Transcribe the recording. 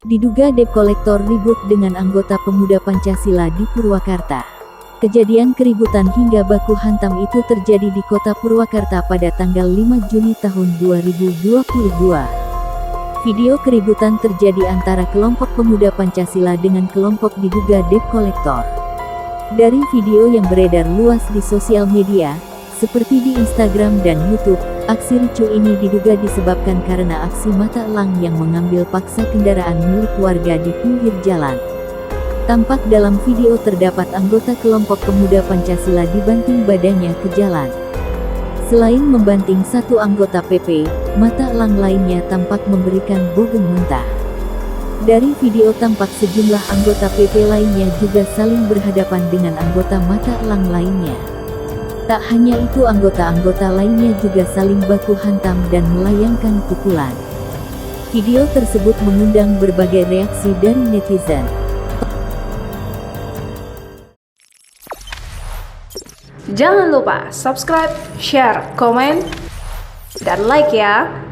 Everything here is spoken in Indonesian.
Diduga debt kolektor ribut dengan anggota Pemuda Pancasila di Purwakarta. Kejadian keributan hingga baku hantam itu terjadi di kota Purwakarta pada tanggal 5 Juni tahun 2022. Video keributan terjadi antara kelompok Pemuda Pancasila dengan kelompok diduga debt kolektor. Dari video yang beredar luas di sosial media, seperti di Instagram dan YouTube, aksi ricuh ini diduga disebabkan karena aksi mata elang yang mengambil paksa kendaraan milik warga di pinggir jalan. Tampak dalam video terdapat anggota kelompok Pemuda Pancasila dibanting badannya ke jalan. Selain membanting satu anggota PP, mata elang lainnya tampak memberikan bogem muntah. Dari video tampak sejumlah anggota PP lainnya juga saling berhadapan dengan anggota mata elang lainnya. Tak hanya itu, anggota-anggota lainnya juga saling baku hantam dan melayangkan pukulan. Video tersebut mengundang berbagai reaksi dari netizen. Jangan lupa subscribe, share, komen, dan like ya!